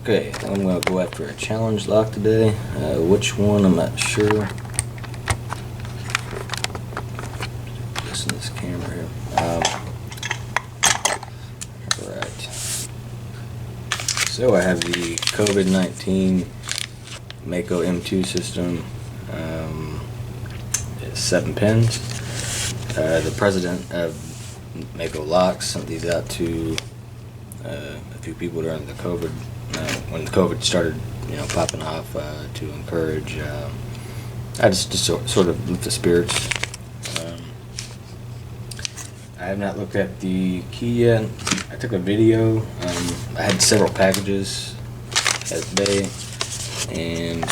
Okay, I'm going to go after a challenge lock today. Which one, I'm not sure. Just in this camera here. Alright. So I have the COVID-19 Mako M2 system. It's 7 pins. The president of Mako Locks sent these out to a few people during the COVID, when the COVID started, popping off, to encourage, I just sort of lift the spirits. I have not looked at the key yet. I took a video. I had several packages today, and I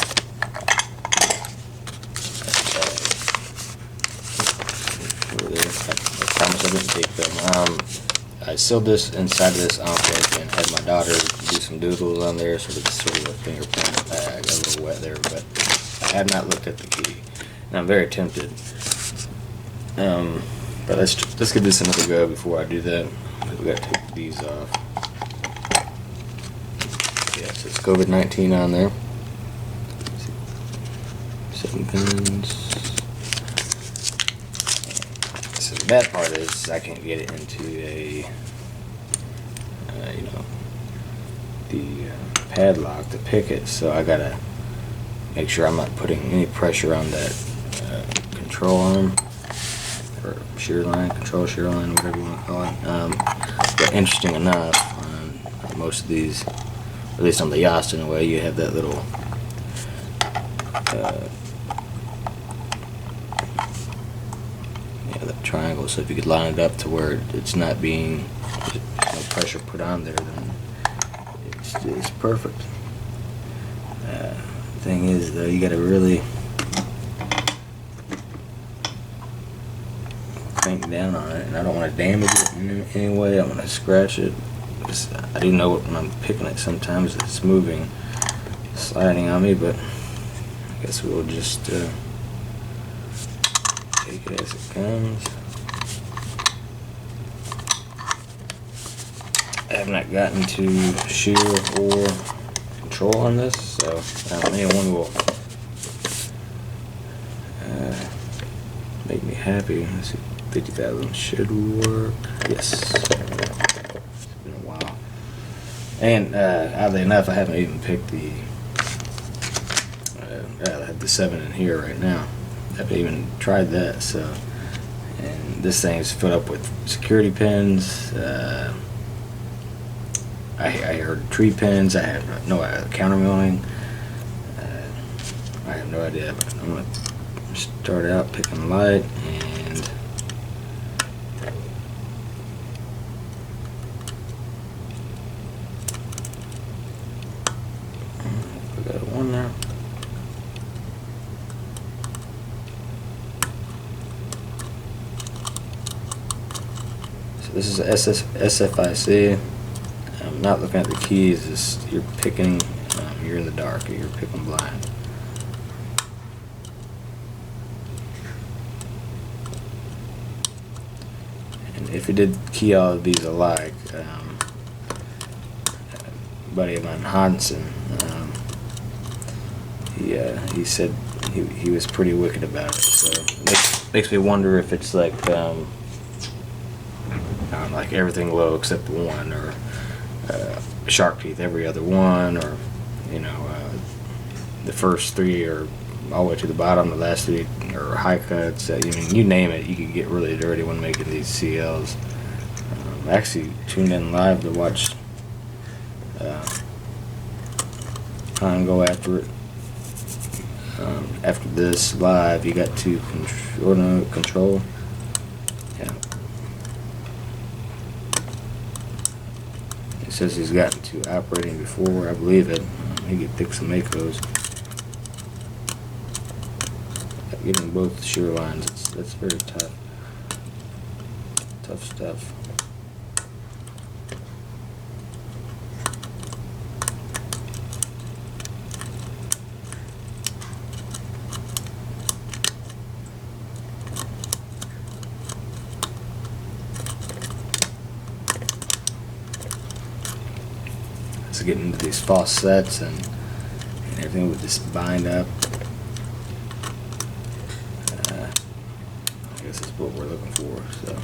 promise I didn't take them. I sealed this inside of this envelope and had my daughter do some doodles on there, sort of a fingerprint. I got a little wet there, but I have not looked at the key, and I'm very tempted. But let's give this another go before I do that. We got to take these off. Yeah, so it's COVID-19 on there. 7 pins. So the bad part is I can't get it into a, the padlock to pick it. So I gotta make sure I'm not putting any pressure on that control arm. Or shear line, control shear line, whatever you want to call it. But interesting enough, on most of these, at least on the Yost anyway, you have that little that triangle. So if you could line it up to where it's not being, there's no pressure put on there, then it's perfect. Thing is though, you got to really down on it, and I don't want to damage it in any way. I want to scratch it. I do know when I'm picking it sometimes it's moving, sliding on me, but I guess we'll just take it as it comes. I have not gotten to shear or control on this, so anyone will make me happy. Let's see. 50,000 should work. Yes. It's been a while. And oddly enough, I haven't even picked the. I have the 7 in here right now. I haven't even tried that. So, and this thing is filled up with security pins. I heard tree pins. I have no counter milling. I have no idea. But I'm gonna start out picking light and. One there. So this is SFIC. I'm not looking at the keys. You're picking. You're in the dark. You're picking blind. And if you did key all of these alike, a buddy of mine, Hansen. He said he was pretty wicked about it, so it makes me wonder if it's like like everything low except one, or shark teeth every other one, or the first 3 are all the way to the bottom, the last 3 are high cuts. You name it, you could get really dirty when making these CLs. I actually tuned in live to watch Han go after it. After this live, you got to control. Yeah. It says he's gotten to operating before. I believe it. He could pick some Makos. Getting both shear lines, that's very tough. Tough stuff. getting into these false sets and everything would just bind up. I guess that's what we're looking for. So.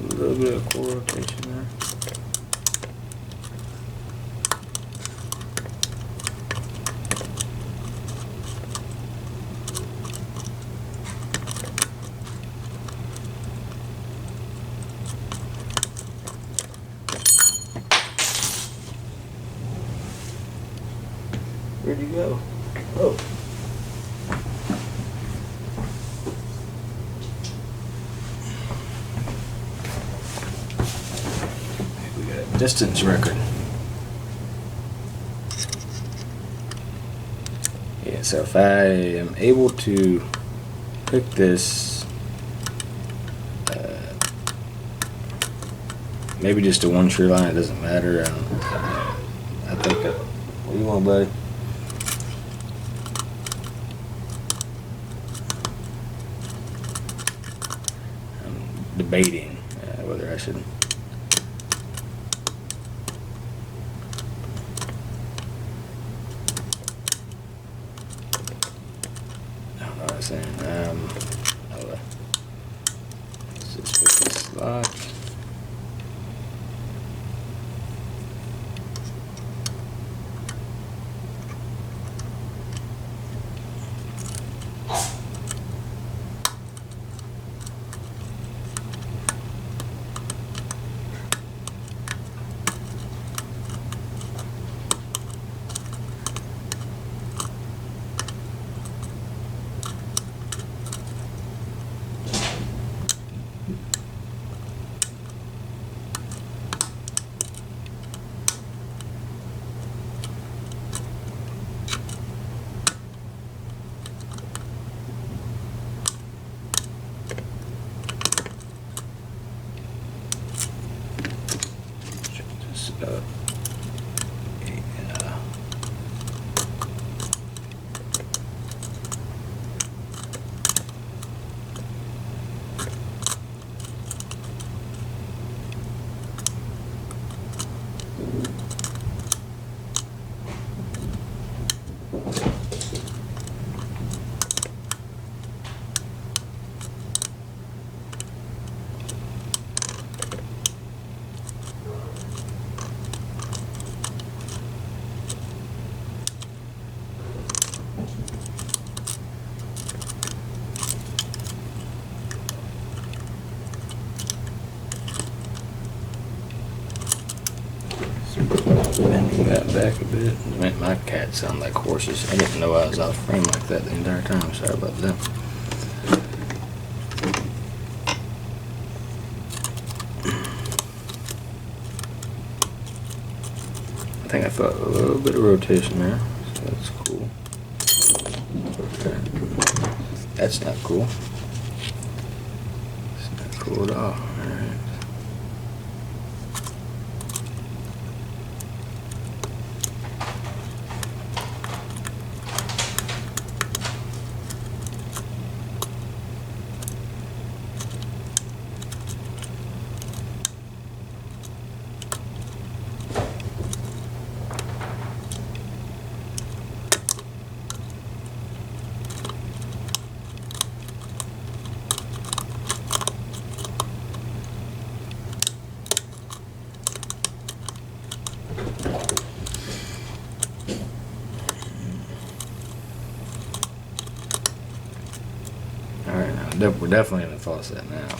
A little bit of core rotation there. Where'd you go? Oh. We got a distance record. Yeah, so if I am able to pick this, maybe just a one shear line, it doesn't matter. I think, what do you want, buddy? Debating whether I should. I don't know what I'm saying. Let's just pick this slot. Bending that back a bit. It made my cats sound like horses. I didn't know I was out of frame like that the entire time. Sorry about that. I think I felt a little bit of rotation there, so that's cool. Okay. That's not cool. It's not cool at all. Alright. We're definitely in the faucet now.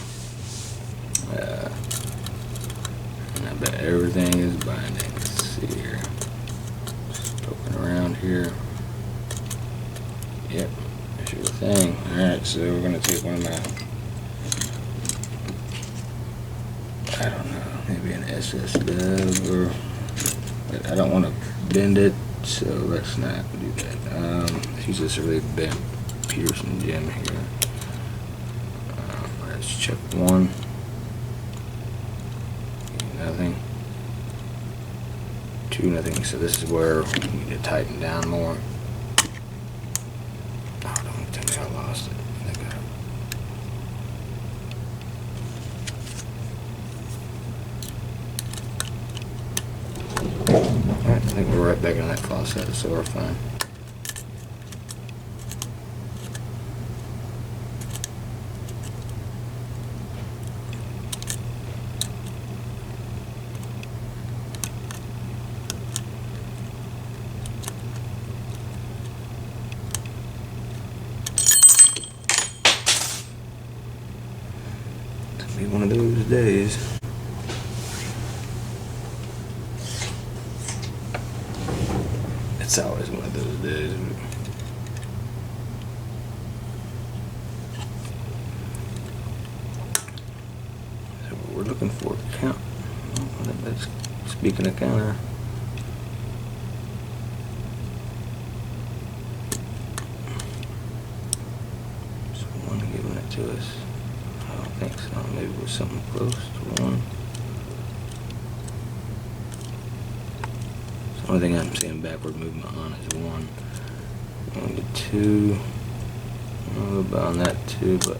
And I bet everything is binding. Let's see here. Just poking around here. Yep, sure thing. Alright, so we're going to take one of my, I don't know, maybe an SS dub, or I don't want to bend it, so let's not do that. Let's use this really bent Pearson gem here. Let's check one. Nothing. 2-0. So this is where we need to tighten down more. Oh, don't tell me I lost it. I think Alright, I think we're right back on that faucet, so we're fine. It's gonna be one of those days. It's always one of those days. So we're looking for a count. That's speaking of counter. Someone giving it to us. I don't think so. Maybe it was something close to 1. The only thing I'm seeing backward movement on is 1. 1 to 2. I don't know about on that too, but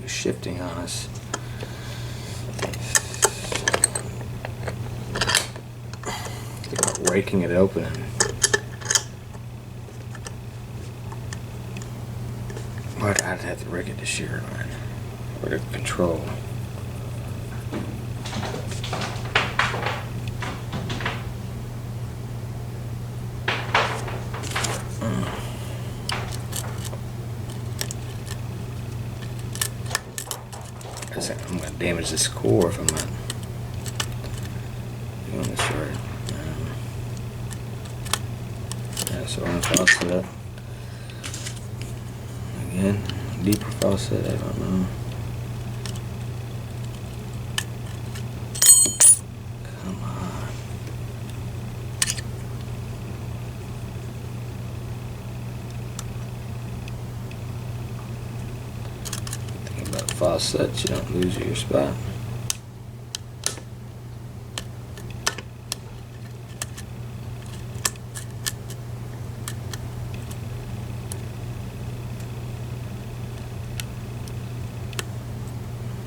shifting on us. About raking it open. But I'd have to rake it to shear line or to control. I'm going to damage this core if I'm not doing this right. Yeah, so on faucet. Again, deeper faucet, I don't know. Come on. About faucets, you don't lose your spot.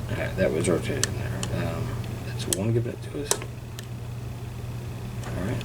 Alright, that was rotated in there. That's 1 giving it to us. Alright.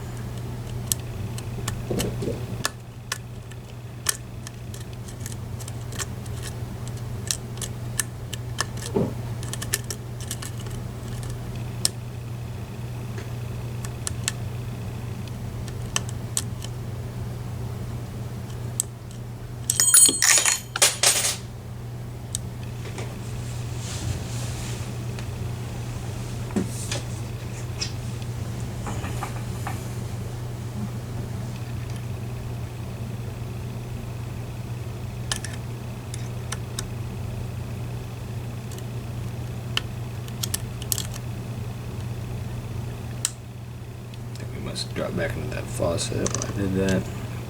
Let's drop back into that faucet. I did that.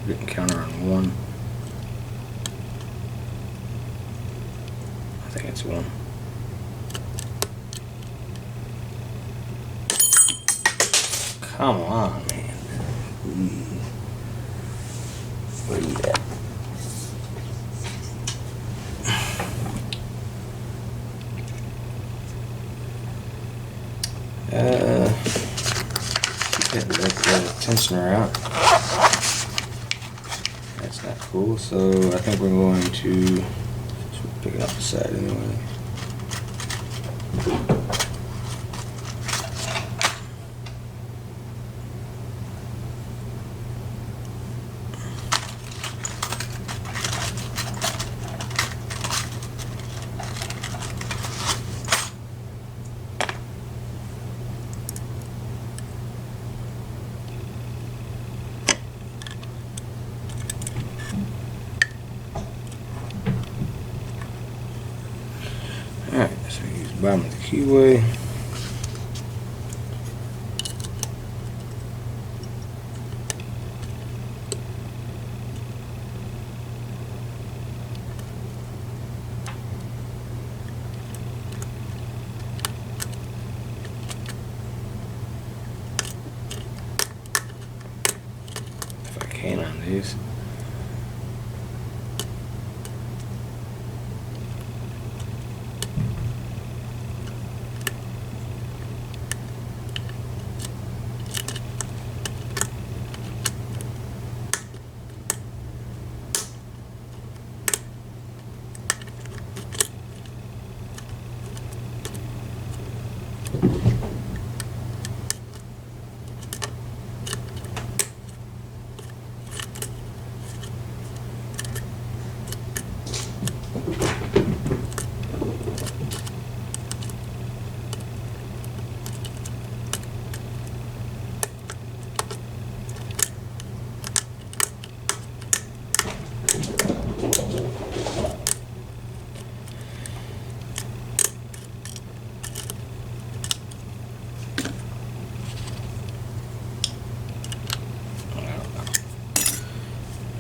Getting counter on 1. I think it's 1. Come on, man. Where you at? Get that tensioner out. That's not Cool, so I think we're going to pick it up the side anyway. Alright, so use the bottom of the keyway. If I can on these.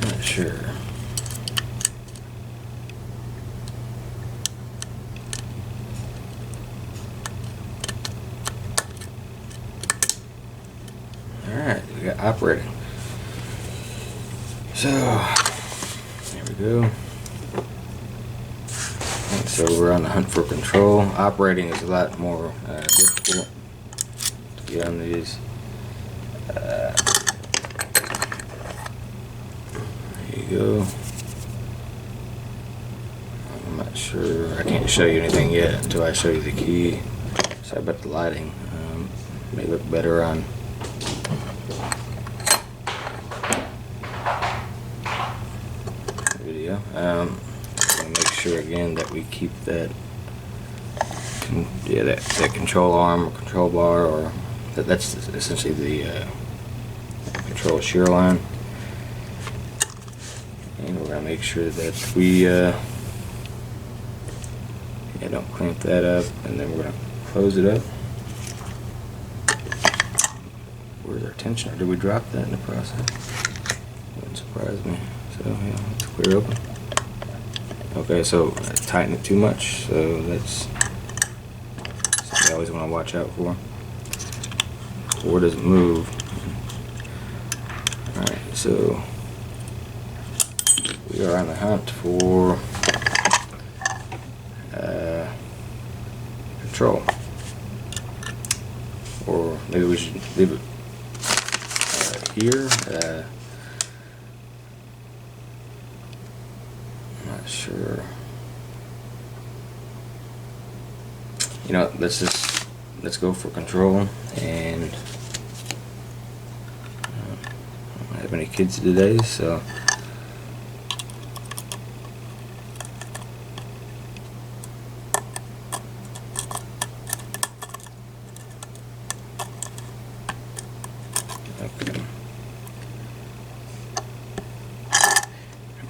Not sure. Alright, we got operating. So, there we go. And so we're on the hunt for control. Operating is a lot more difficult to get on these. There you go. I'm not sure. I can't show you anything yet until I show you the key. Sorry about the lighting. May look better on video. I'm gonna make sure again that we keep that, that control arm or control bar, or that's essentially the control shear line. And we're gonna make sure that we don't clamp that up, and then we're gonna close it up. Where's our tensioner? Did we drop that in the process? Wouldn't surprise me. So yeah, let's clear open. Okay, so tighten it too much, so that's something I always want to watch out for. Cord doesn't move. Alright, so we are on the hunt for control. Or maybe we should leave it here. I'm not sure. You know, let's go for control. And I don't have any kids today, so okay.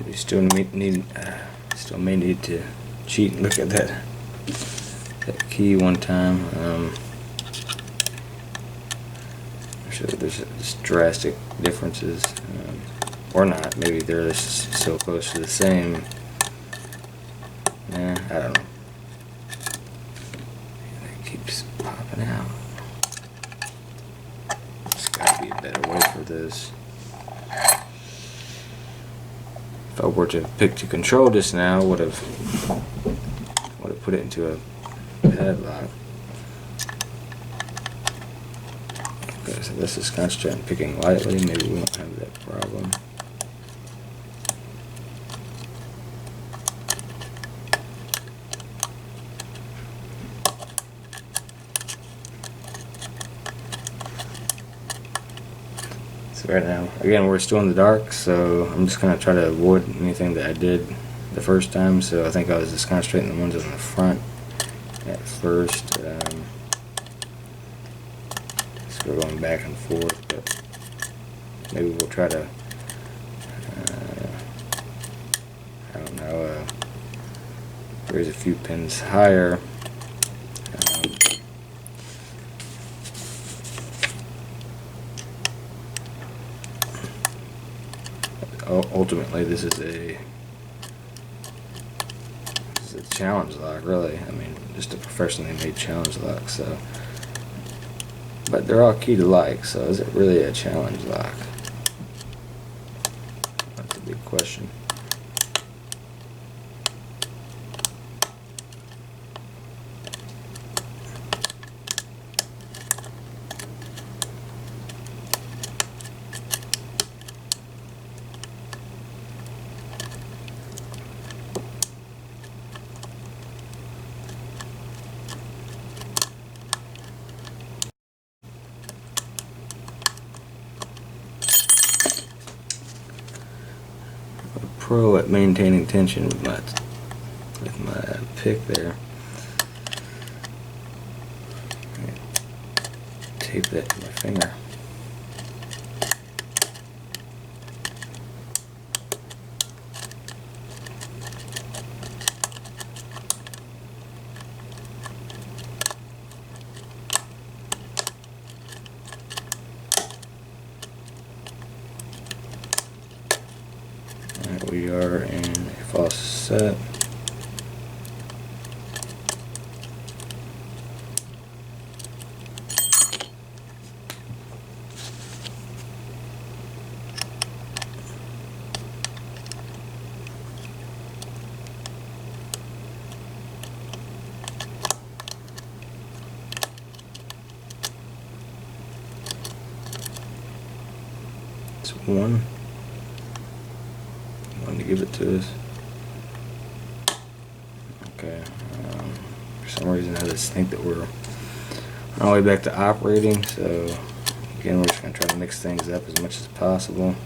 We still may need to cheat and look at that key one time. I'm sure there's drastic differences, or not. Maybe they're just so close to the same. I don't know. It keeps popping out. There's gotta be a better way for this. If I were to pick to control just now, would have put it into a padlock. Okay, so this is concentrating picking lightly. Maybe we won't have that problem. So right now, again, we're still in the dark, so I'm just gonna try to avoid anything that I did the first time. So I think I was just concentrating the ones on the front at first. So we're going back and forth, but maybe we'll try to, I don't know, raise a few pins higher. Ultimately, this is a challenge lock, really. I mean, just a professionally made challenge lock. So, but they're all key to like. So, is it really a challenge lock? That's a big question. Pro at maintaining tension with my pick there. Tape that to my finger. We are in a false set. It's one. To give it to us. Okay. For some reason, I just think that we're on our way back to operating. So again, we're just going to try to mix things up as much as possible.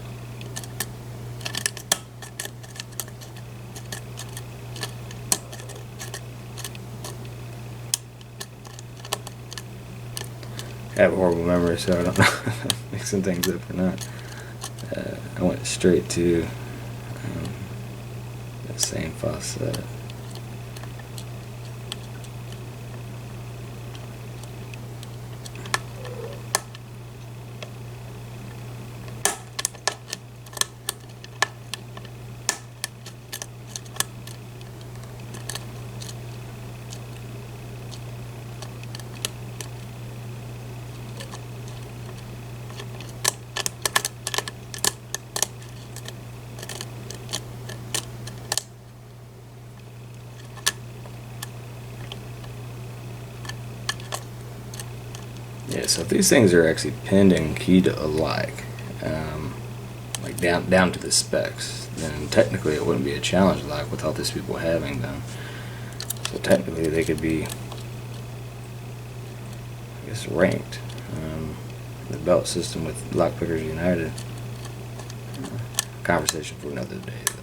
I have a horrible memory, so I don't know if I'm mixing things up or not. I went straight to that same faucet. Yeah, so if these things are actually pinned and keyed alike, like down to the specs, then technically it wouldn't be a challenge lock with all these people having them. So technically they could be, I guess, ranked. The belt system with Lockpickers United. Conversation for another day, though.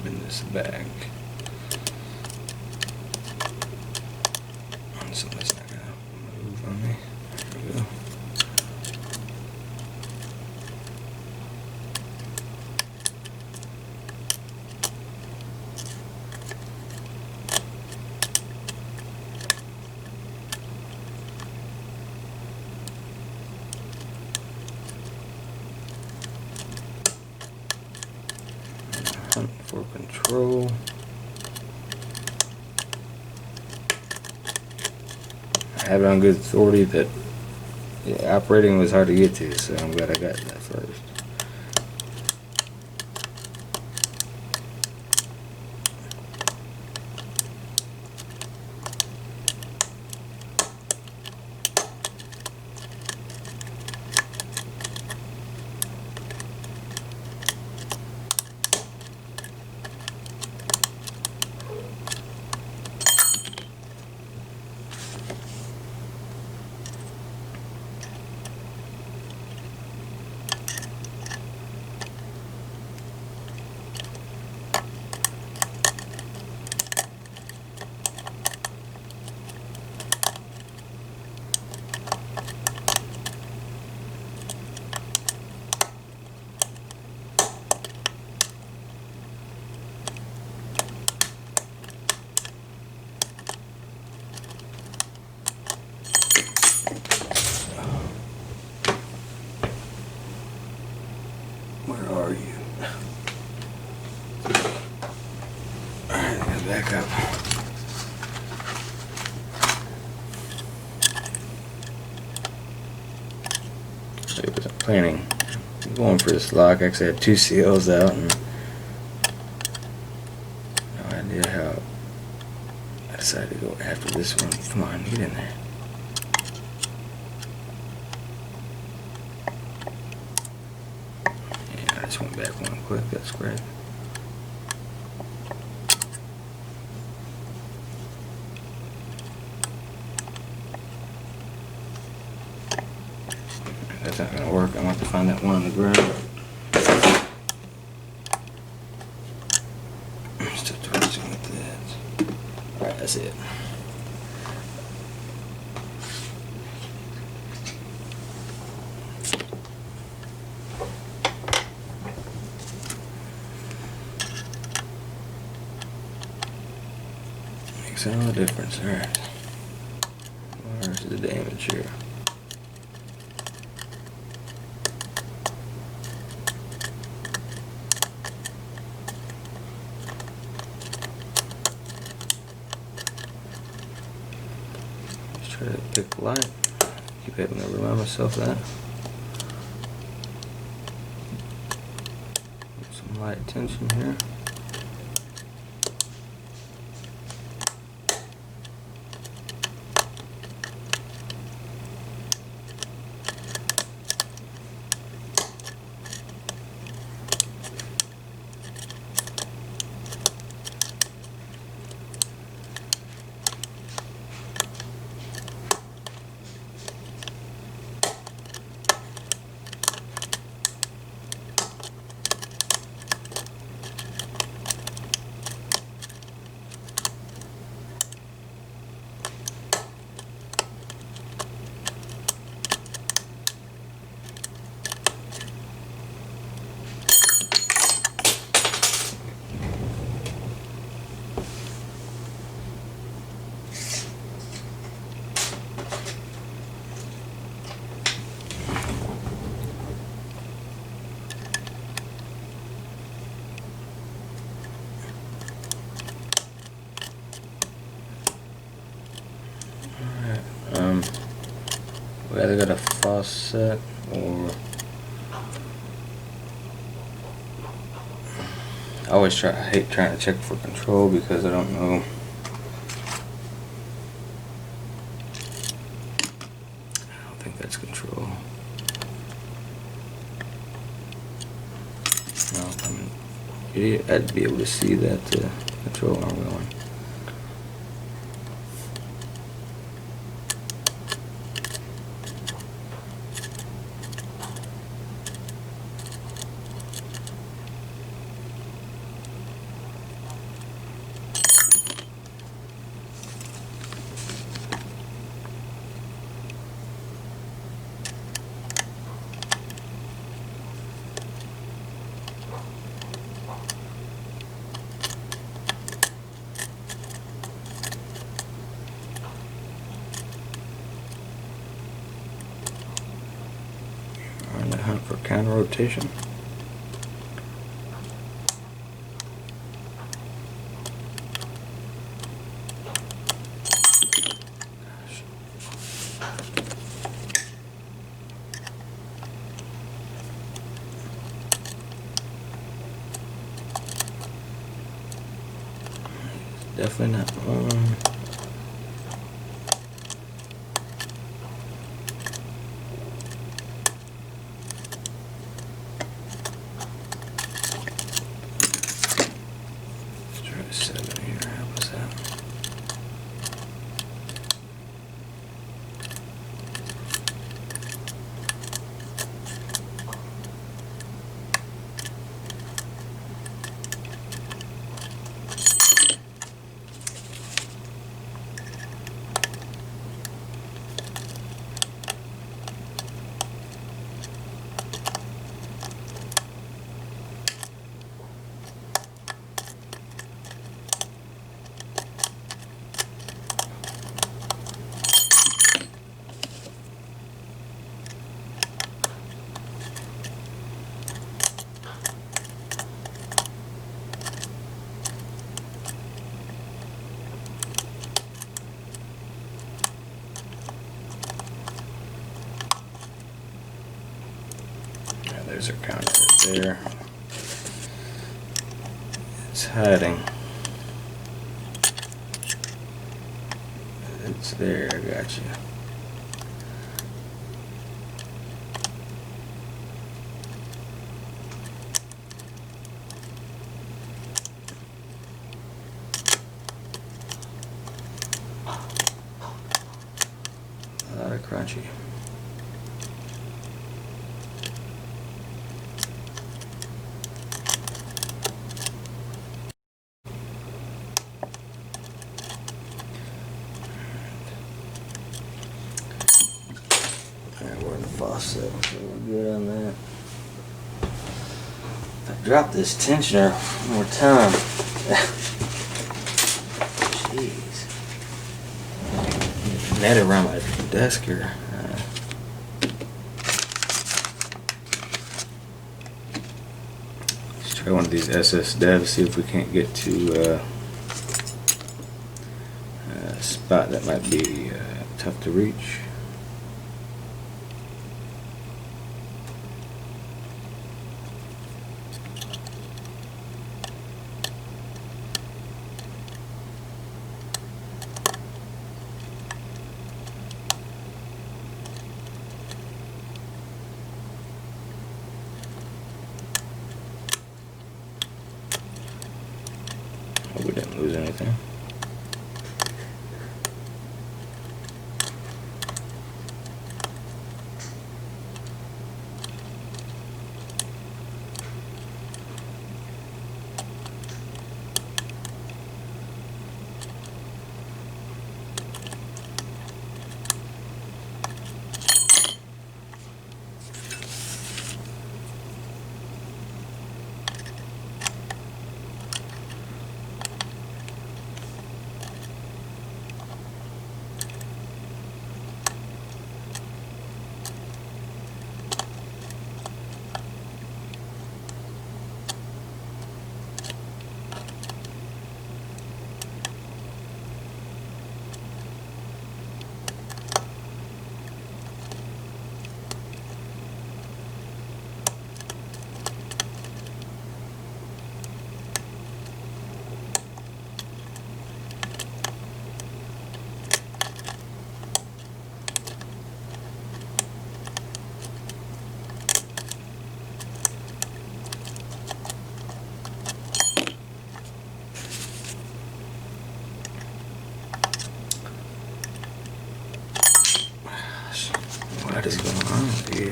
In this bag. Something's not gonna move on me. There we go. Hunt for control. I have it on good authority that Yeah, operating was hard to get to, so I'm glad I got that first. Where are you? Alright, I gotta back up. So I wasn't planning on going for this lock. Actually, I had 2 seals out and no idea how I decided to go after this one. Come on, get in there. Yeah, I just went back one quick. That's great. That's not gonna work. I want to find that one on the ground. Still twisting with that. Alright, that's it. Makes all the difference. Alright. Where's the damage here? Try to pick light. Keep having to remind myself of that. Get some light tension here. We either got a faucet or I hate trying to check for control because I don't know. I don't think that's control. No, I'm an idiot. I'd be able to see that control arm going. On the hunt for counter rotation. definitely not one. Let's try a 7 here. How was that? There's our counter right there. It's hiding. It's there, I got you. A lot of crunchy. We're in the faucet, so we're good on that. If I drop this tensioner one more time, jeez, net around my desk here. Let's try one of these SS devs, see if we can't get to a spot that might be tough to reach. Hope we didn't lose anything. What is going on here?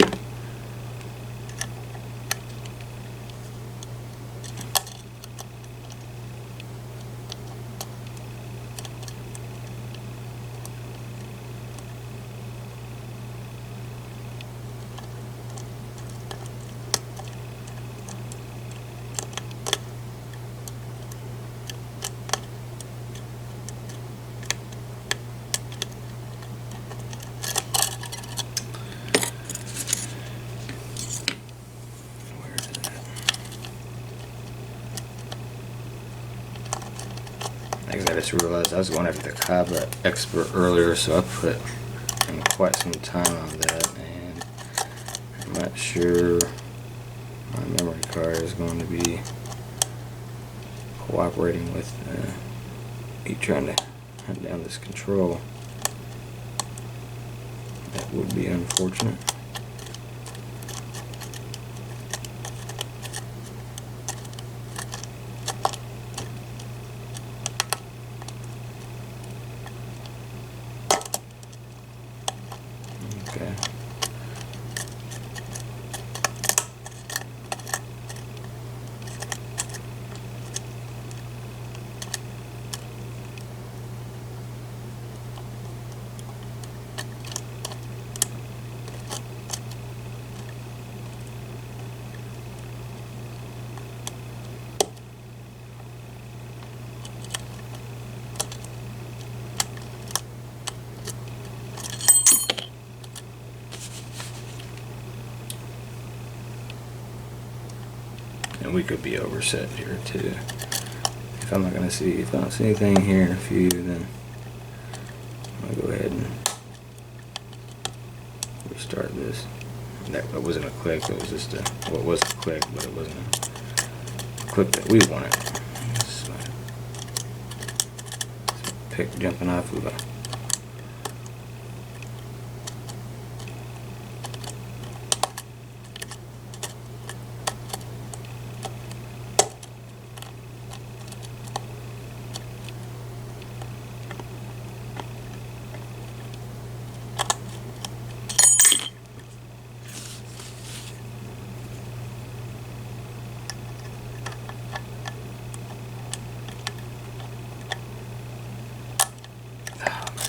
I just realized I was going after the Kava Expert earlier, so I put in quite some time on that, and I'm not sure my memory card is going to be cooperating with keep trying to hunt down this control. That would be unfortunate. Okay. And we could be overset here too. If I don't see anything here in a few, then I'll go ahead and restart this. That wasn't a click, it was just a, well, it was a click, but it wasn't a click that we wanted. It's a pick jumping off of a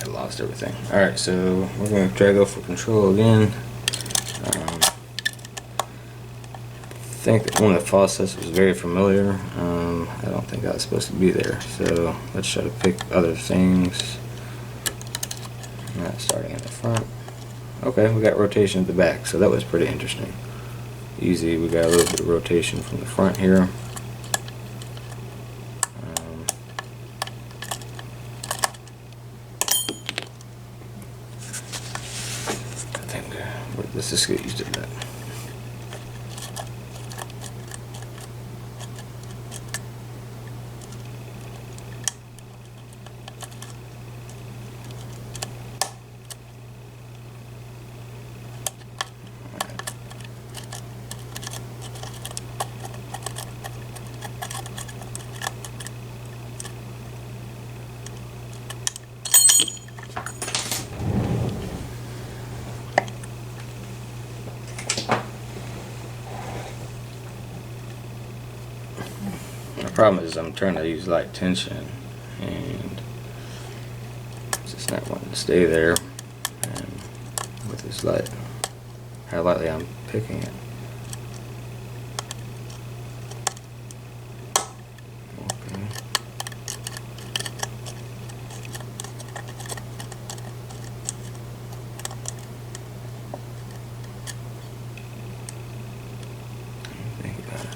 lost everything. Alright, so we're going to try to go for control again. I think that one of the faucets was very familiar. I don't think that was supposed to be there. So let's try to pick other things. Not starting at the front. Okay, we got rotation at the back, so that was pretty interesting. Easy, we got a little bit of rotation from the front here. Let's just get used to that. The problem is I'm trying to use light tension and it's just not wanting to stay there, and with this light, how lightly I'm picking it. Okay. Think about it.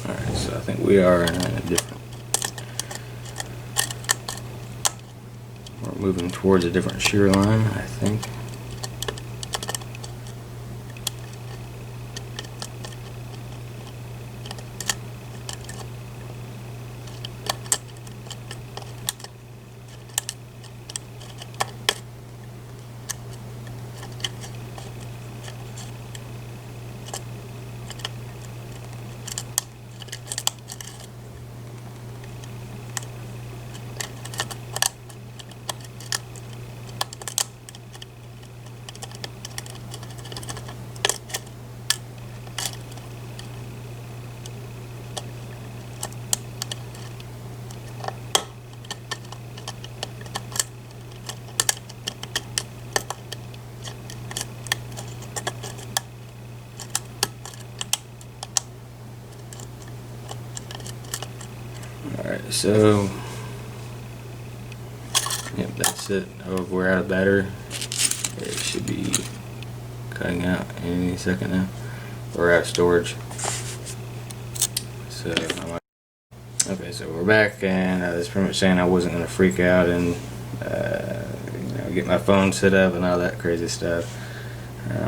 Alright, so I think we are in a different, we're moving towards a different shear line, I think. Alright, so yep, that's it. Oh, we're out of battery. It should be cutting out any second now. We're out of storage. So okay, so we're back, and that's pretty much saying I wasn't gonna freak out and get my phone set up and all that crazy stuff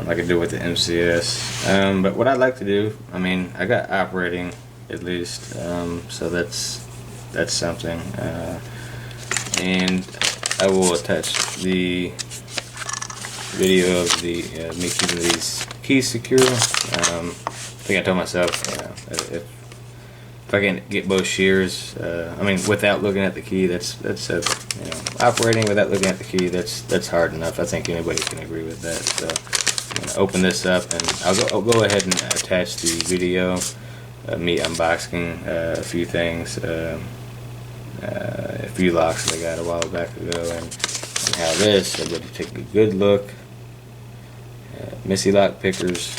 like I do with the MCS. But what I'd like to do, I mean, I got operating at least, so that's something, and I will attach the video of the me keeping these keys secure. I think I told myself, if I can get both shears, I mean, without looking at the key, that's operating without looking at the key, that's hard enough. I think anybody can agree with that. So I'm gonna open this up, and I'll go ahead and attach the video of me unboxing a few things, a few locks that I got a while back ago, and how this, I'm going to take a good look. Missy lock pickers,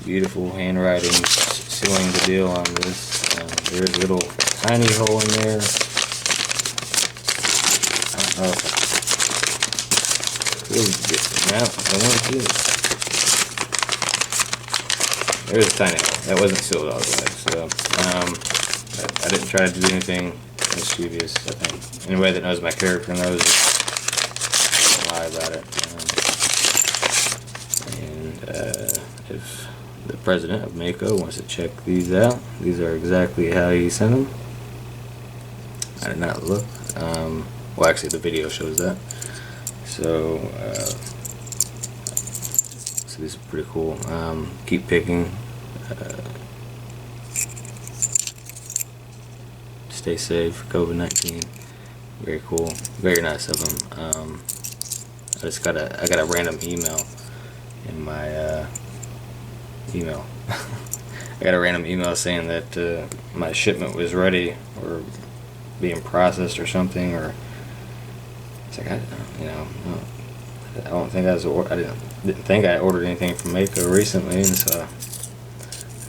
beautiful handwriting, sealing the deal on this. There's a little tiny hole in there. I don't know if I could get them out if I wanted to. There's a tiny hole. That wasn't sealed all the way, so I didn't try to do anything mischievous. I think anybody that knows my character knows I don't lie about it. If the president of Mako wants to check these out, these are exactly how he sent them. I did not look. Well, actually, the video shows that. So, so these are pretty cool. Keep picking. Stay safe. COVID-19. Very cool. Very nice of them. I got a random email in my email. I got a random email saying that my shipment was ready or being processed or something, or it's like I don't think I didn't think I ordered anything from Mako recently, and so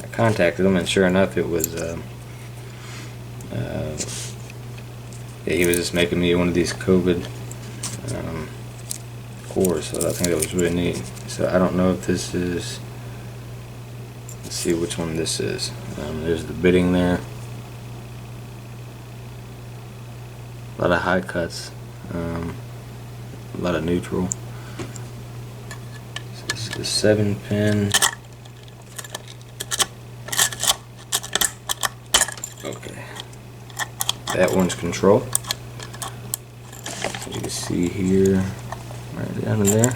I contacted them, and sure enough, it was yeah, he was just making me one of these COVID cores, so I think that was really neat. So I don't know if this is, let's see which one this is. There's the bitting there. A lot of high cuts, a lot of neutral. So this is a 7-pin. Okay, that one's control. As you can see here, right down in there.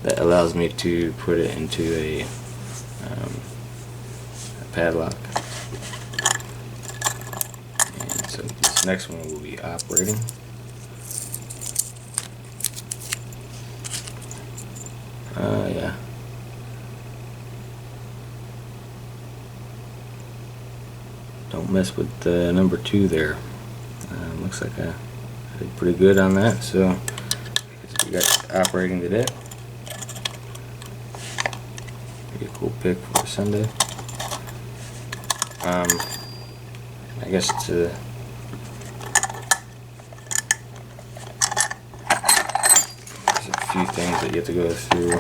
That allows me to put it into a padlock. And so this next one will be operating. Yeah. Don't mess with number 2 there. Looks like I did pretty good on that. So we got operating today. Pretty cool pick for Sunday. I guess there's a few things that you have to go through.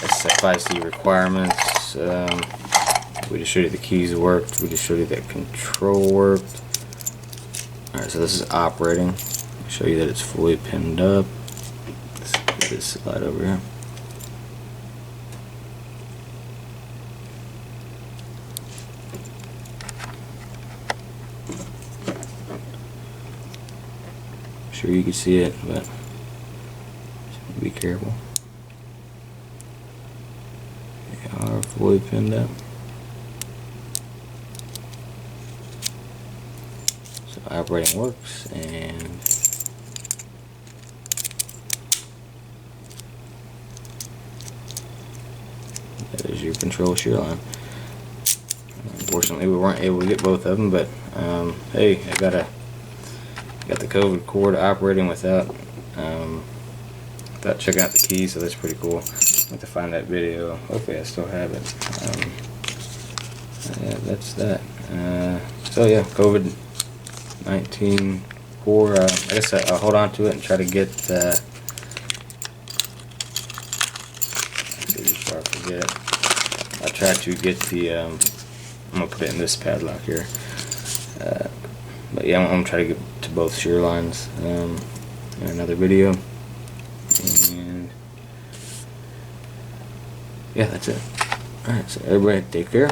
SFIC requirements. works. We just showed you the keys worked. We just showed you that control worked. Alright, so this is operating. I'll show you that it's fully pinned up. Let's get this slide over here. Sure you can see it, but be careful. They are fully pinned up. So operating works, and there's your control shear line. Unfortunately, we weren't able to get both of them, but hey, I got the COVID cord operating without checking out the keys, so that's pretty cool. I have to find that video. Hopefully I still have it. Yeah, that's that. So yeah, COVID-19 core. I guess I'll hold on to it and try to get before I forget, I'll try to get the I'm gonna put it in this padlock here. But yeah, I'm gonna try to get to both shear lines in another video. And yeah, that's it. Alright, so everybody take care.